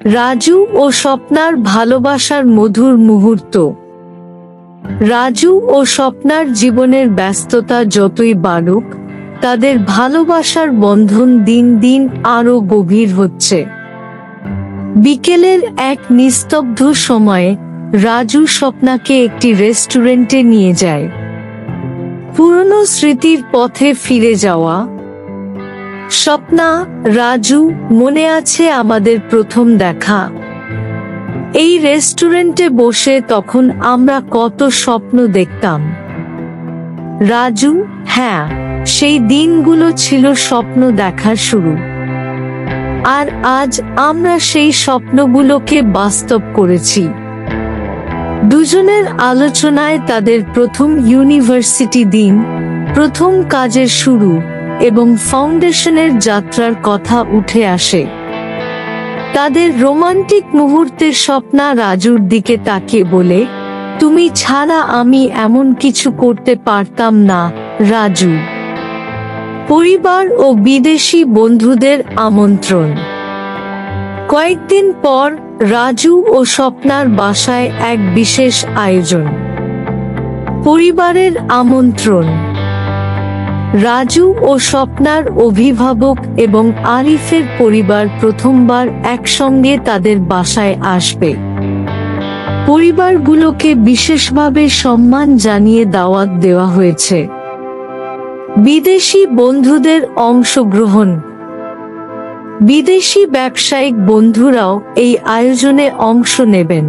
রাজু ও স্বপ্নার ভালোবাসার মধুর মুহূর্ত। রাজু ও স্বপ্নার জীবনের ব্যস্ততা যতই বাড়ুক, তাদের ভালোবাসার বন্ধন দিন দিন আরো গভীর হচ্ছে। বিকেলের এক নিস্তব্ধ সময়ে রাজু স্বপ্নাকে একটি রেস্টুরেন্টে নিয়ে যায়। পুরনো স্মৃতির পথে ফিরে যাওয়া। স্বপ্না, রাজু, মনে আছে আমাদের প্রথম দেখা? এই রেস্টুরেন্টে বসে তখন আমরা কত স্বপ্ন দেখতাম। রাজু: হ্যাঁ, সেই দিনগুলো ছিল স্বপ্ন দেখার শুরু। আর আজ আমরা সেই স্বপ্নগুলোকে বাস্তব করেছি। দুজনের আলোচনায় তাদের প্রথম ইউনিভার্সিটি দিন, প্রথম কাজের শুরু এবং ফাউন্ডেশনের যাত্রার কথা উঠে আসে। তাদের রোমান্টিক মুহূর্তের স্বপ্না রাজুর দিকে তাকিয়ে বলে, তুমি ছাড়া আমি এমন কিছু করতে পারতাম না রাজু। পরিবার ও বিদেশি বন্ধুদের আমন্ত্রণ। কয়েকদিন পর রাজু ও স্বপ্নার বাসায় এক বিশেষ আয়োজন। পরিবারের আমন্ত্রণ। রাজু ও স্বপ্নার অভিভাবক এবং আরিফের পরিবার প্রথমবার একসঙ্গে তাদের বাসায় আসবে। পরিবারগুলোকে বিশেষভাবে সম্মান জানিয়ে দাওয়াত দেওয়া হয়েছে। বিদেশি বন্ধুদের অংশগ্রহণ। বিদেশি ব্যবসায়িক বন্ধুরাও এই আয়োজনে অংশ নেবেন।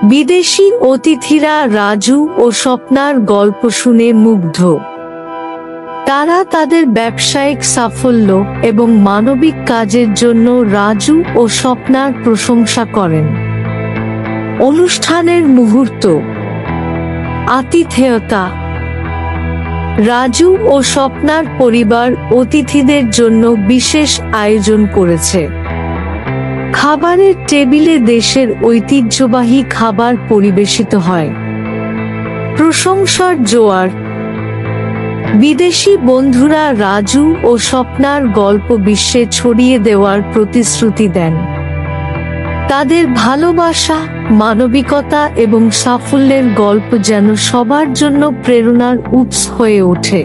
বিদেশি অতিথিরা রাজু ও স্বপ্নার গল্প শুনে মুগ্ধ। তারা তাদের ব্যবসায়িক সাফল্য এবং মানবিক কাজের জন্য রাজু ও স্বপ্নার প্রশংসা করেন। অনুষ্ঠানের মুহূর্ত। আতিথেয়তা। রাজু ও স্বপ্নার পরিবার অতিথিদের জন্য বিশেষ আয়োজন করেছে। খাবারের টেবিলে দেশের ঐতিহ্যবাহী খাবার পরিবেশিত হয়। প্রশংসার জোয়ার। বিদেশি বন্ধুরা রাজু ও স্বপ্নার গল্প বিশ্বে ছড়িয়ে দেওয়ার প্রতিশ্রুতি দেন। তাদের ভালোবাসা, মানবিকতা এবং সাফল্যের গল্প যেন সবার জন্য প্রেরণার উৎস হয়ে ওঠে।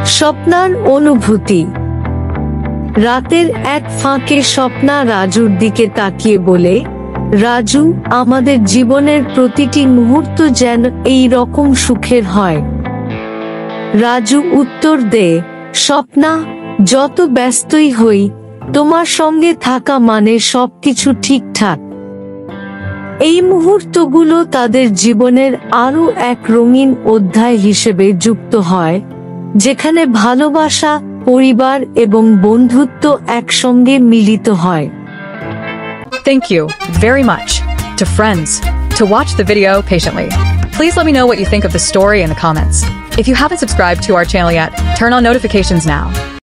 স্বপ্নার অনুভূতি। রাতের এক ফাঁকে স্বপ্না রাজুর দিকে তাকিয়ে বলে, রাজু, আমাদের জীবনের প্রতিটি মুহূর্ত যেন এই রকম সুখের হয়। রাজু উত্তর দেয়, স্বপ্না, যত ব্যস্তই হই, তোমার সঙ্গে থাকা মানে সবকিছু ঠিকঠাক। এই মুহূর্তগুলো তাদের জীবনের আরো এক রঙিন অধ্যায় হিসেবে যুক্ত হয়, যেখানে ভালোবাসা, পরিবার এবং বন্ধুত্ব একসঙ্গে মিলিত হয়। Thank you very much to friends to watch the video patiently. Please let me know what you think of the story in the comments. If you haven't subscribed to our channel yet, turn on notifications now.